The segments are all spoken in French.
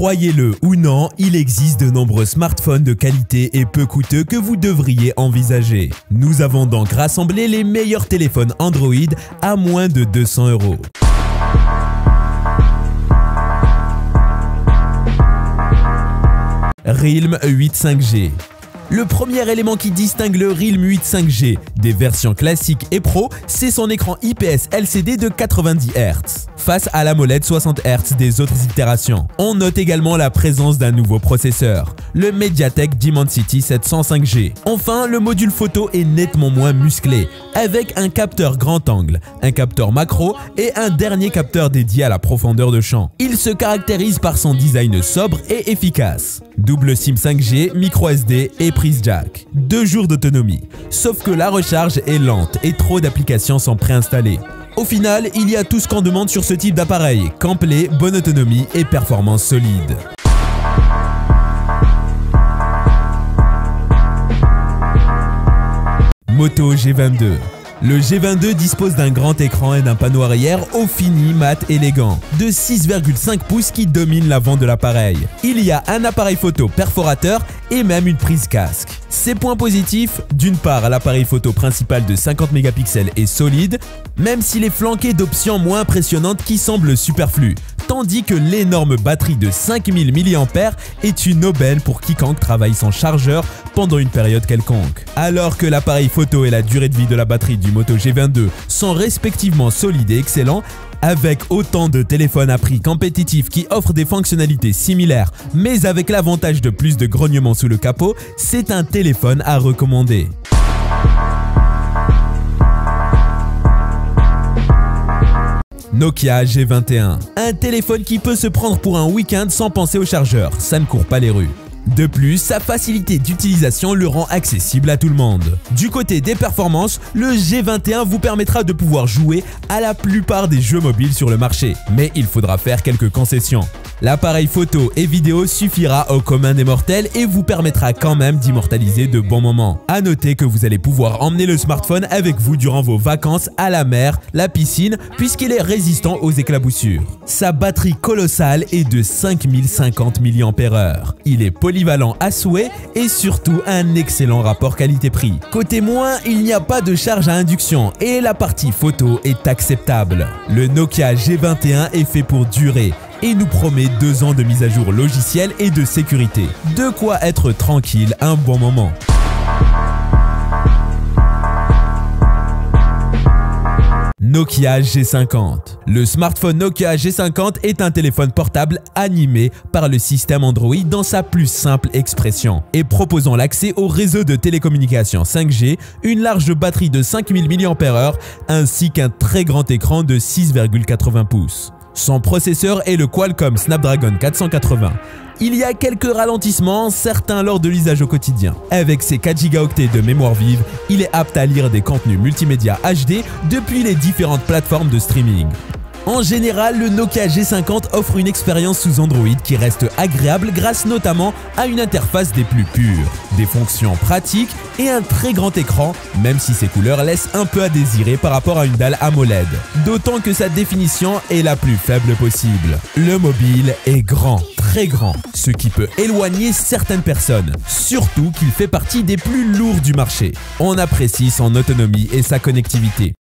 Croyez-le ou non, il existe de nombreux smartphones de qualité et peu coûteux que vous devriez envisager. Nous avons donc rassemblé les meilleurs téléphones Android à moins de 200 €. Realme 8 5G. Le premier élément qui distingue le Realme 8 5G des versions classiques et Pro, c'est son écran IPS LCD de 90 Hz, face à l'AMOLED 60 Hz des autres itérations. On note également la présence d'un nouveau processeur, le MediaTek Dimensity 705G. Enfin, le module photo est nettement moins musclé, avec un capteur grand angle, un capteur macro et un dernier capteur dédié à la profondeur de champ. Il se caractérise par son design sobre et efficace. Double SIM 5G, micro SD et prise jack. 2 jours d'autonomie. Sauf que la recharge est lente et trop d'applications sont préinstallées. Au final, il y a tout ce qu'on demande sur ce type d'appareil. Complet, bonne autonomie et performance solide. Moto G22. Le G22 dispose d'un grand écran et d'un panneau arrière au fini mat élégant de 6,5 pouces qui domine l'avant de l'appareil. Il y a un appareil photo perforateur et même une prise casque. Ses points positifs, d'une part l'appareil photo principal de 50 mégapixels est solide, même s'il est flanqué d'options moins impressionnantes qui semblent superflues, tandis que l'énorme batterie de 5000 mAh est une aubaine pour quiconque travaille sans chargeur pendant une période quelconque. Alors que l'appareil photo et la durée de vie de la batterie du Moto G22 sont respectivement solides et excellents, avec autant de téléphones à prix compétitifs qui offrent des fonctionnalités similaires mais avec l'avantage de plus de grognements sous le capot, c'est un téléphone à recommander. Nokia G21. Un téléphone qui peut se prendre pour un week-end sans penser au chargeur, ça ne court pas les rues. De plus, sa facilité d'utilisation le rend accessible à tout le monde. Du côté des performances, le G21 vous permettra de pouvoir jouer à la plupart des jeux mobiles sur le marché, mais il faudra faire quelques concessions. L'appareil photo et vidéo suffira au commun des mortels et vous permettra quand même d'immortaliser de bons moments. A noter que vous allez pouvoir emmener le smartphone avec vous durant vos vacances à la mer, la piscine, puisqu'il est résistant aux éclaboussures. Sa batterie colossale est de 5050 mAh. Il est polyvalent à souhait et surtout un excellent rapport qualité-prix. Côté moins, il n'y a pas de charge à induction et la partie photo est acceptable. Le Nokia G21 est fait pour durer et nous promet 2 ans de mise à jour logicielle et de sécurité. De quoi être tranquille un bon moment. Nokia G50. Le smartphone Nokia G50 est un téléphone portable animé par le système Android dans sa plus simple expression et proposant l'accès au réseau de télécommunications 5G, une large batterie de 5000 mAh ainsi qu'un très grand écran de 6,80 pouces. Son processeur est le Qualcomm Snapdragon 480. Il y a quelques ralentissements, certains lors de l'usage au quotidien. Avec ses 4 Go de mémoire vive, il est apte à lire des contenus multimédia HD depuis les différentes plateformes de streaming. En général, le Nokia G50 offre une expérience sous Android qui reste agréable grâce notamment à une interface des plus pures, des fonctions pratiques et un très grand écran, même si ses couleurs laissent un peu à désirer par rapport à une dalle AMOLED, d'autant que sa définition est la plus faible possible. Le mobile est grand, très grand, ce qui peut éloigner certaines personnes, surtout qu'il fait partie des plus lourds du marché. On apprécie son autonomie et sa connectivité.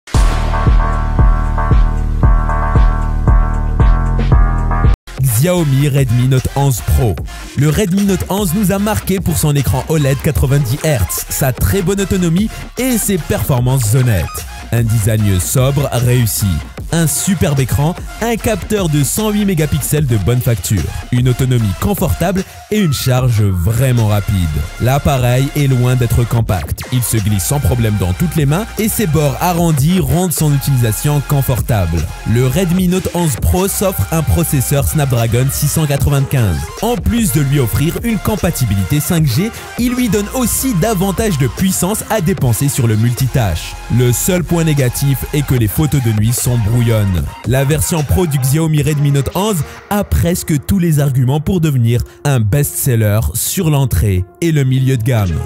Xiaomi Redmi Note 11 Pro. Le Redmi Note 11 nous a marqué pour son écran OLED 90 Hz, sa très bonne autonomie et ses performances honnêtes. Un design sobre réussi, un superbe écran, un capteur de 108 mégapixels de bonne facture, une autonomie confortable et une charge vraiment rapide. L'appareil est loin d'être compact, il se glisse sans problème dans toutes les mains et ses bords arrondis rendent son utilisation confortable. Le Redmi Note 11 Pro s'offre un processeur Snapdragon 695. En plus de lui offrir une compatibilité 5G, il lui donne aussi davantage de puissance à dépenser sur le multitâche. Le seul point négatif est que les photos de nuit sont brouillonnes. La version Pro du Xiaomi Redmi Note 11 a presque tous les arguments pour devenir un best-seller sur l'entrée et le milieu de gamme.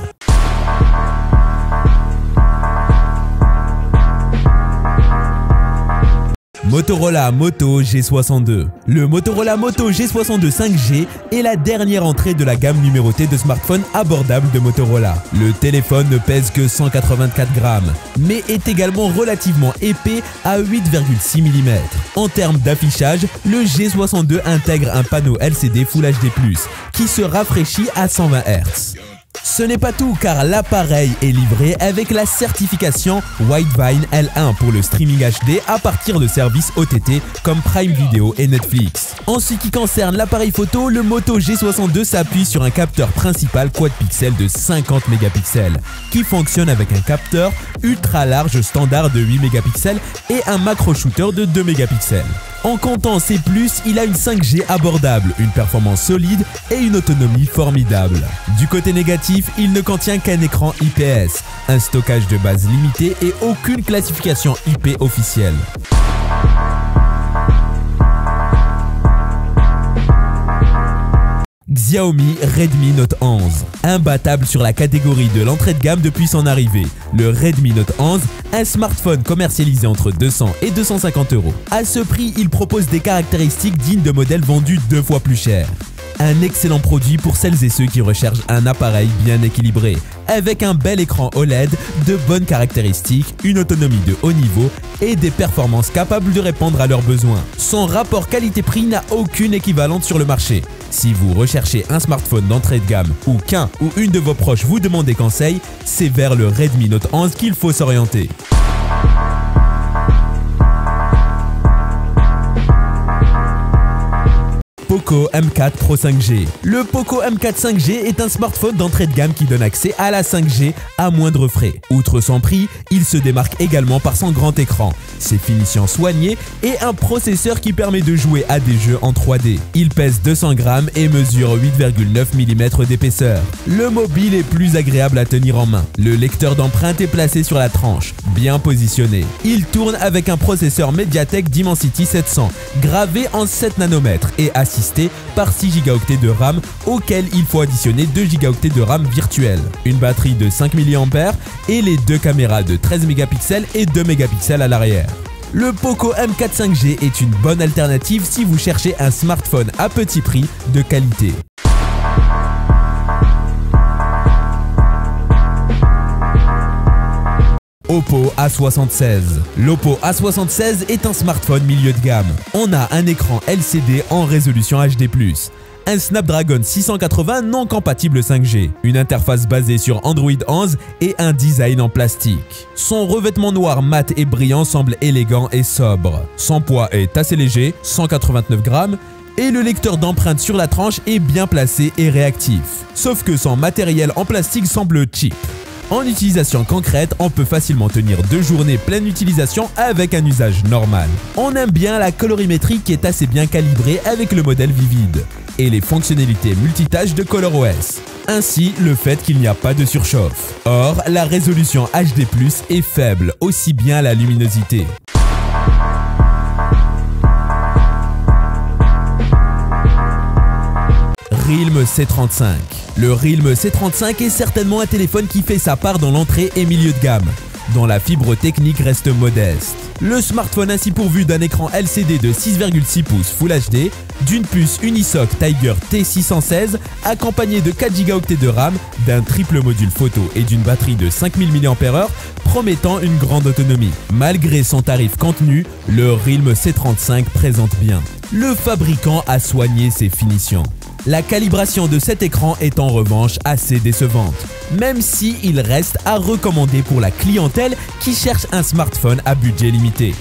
Motorola Moto G62. Le Motorola Moto G62 5G est la dernière entrée de la gamme numérotée de smartphones abordables de Motorola. Le téléphone ne pèse que 184 grammes, mais est également relativement épais à 8,6 mm. En termes d'affichage, le G62 intègre un panneau LCD Full HD+, qui se rafraîchit à 120 Hz. Ce n'est pas tout car l'appareil est livré avec la certification Widevine L1 pour le streaming HD à partir de services OTT comme Prime Video et Netflix. En ce qui concerne l'appareil photo, le Moto G62 s'appuie sur un capteur principal quad pixel de 50 mégapixels qui fonctionne avec un capteur ultra large standard de 8 mégapixels et un macro shooter de 2 mégapixels. En comptant ses plus, il a une 5G abordable, une performance solide et une autonomie formidable. Du côté négatif, il ne contient qu'un écran IPS, un stockage de base limité et aucune classification IP officielle. Xiaomi Redmi Note 11. Imbattable sur la catégorie de l'entrée de gamme depuis son arrivée, le Redmi Note 11, un smartphone commercialisé entre 200 et 250 €. À ce prix, il propose des caractéristiques dignes de modèles vendus 2 fois plus cher. Un excellent produit pour celles et ceux qui recherchent un appareil bien équilibré, avec un bel écran OLED, de bonnes caractéristiques, une autonomie de haut niveau et des performances capables de répondre à leurs besoins. Son rapport qualité-prix n'a aucune équivalente sur le marché. Si vous recherchez un smartphone d'entrée de gamme ou qu'un ou une de vos proches vous demande des conseils, c'est vers le Redmi Note 11 qu'il faut s'orienter. Poco M4 Pro 5G. Le Poco M4 5G est un smartphone d'entrée de gamme qui donne accès à la 5G à moindre frais. Outre son prix, il se démarque également par son grand écran, ses finitions soignées et un processeur qui permet de jouer à des jeux en 3D. Il pèse 200 grammes et mesure 8,9 mm d'épaisseur. Le mobile est plus agréable à tenir en main. Le lecteur d'empreintes est placé sur la tranche, bien positionné. Il tourne avec un processeur MediaTek Dimensity 700, gravé en 7 nanomètres et assisté par 6 Go de RAM auquel il faut additionner 2 Go de RAM virtuelle, une batterie de 5 mAh et les deux caméras de 13 mégapixels et 2 mégapixels à l'arrière. Le Poco M4 5G est une bonne alternative si vous cherchez un smartphone à petit prix de qualité. Oppo A76. L'Oppo A76 est un smartphone milieu de gamme. On a un écran LCD en résolution HD+, un Snapdragon 680 non compatible 5G, une interface basée sur Android 11 et un design en plastique. Son revêtement noir mat et brillant semble élégant et sobre. Son poids est assez léger, 189 grammes, et le lecteur d'empreintes sur la tranche est bien placé et réactif. Sauf que son matériel en plastique semble cheap. En utilisation concrète, on peut facilement tenir 2 journées pleine utilisation avec un usage normal. On aime bien la colorimétrie qui est assez bien calibrée avec le modèle Vivid et les fonctionnalités multitâches de ColorOS, ainsi le fait qu'il n'y a pas de surchauffe. Or, la résolution HD+ est faible, aussi bien la luminosité. Realme C35. Le Realme C35 est certainement un téléphone qui fait sa part dans l'entrée et milieu de gamme, dont la fibre technique reste modeste. Le smartphone ainsi pourvu d'un écran LCD de 6,6 pouces Full HD, d'une puce Unisoc Tiger T616 accompagnée de 4 Go de RAM, d'un triple module photo et d'une batterie de 5000 mAh promettant une grande autonomie. Malgré son tarif contenu, le Realme C35 présente bien. Le fabricant a soigné ses finitions. La calibration de cet écran est en revanche assez décevante, même si il reste à recommander pour la clientèle qui cherche un smartphone à budget limité.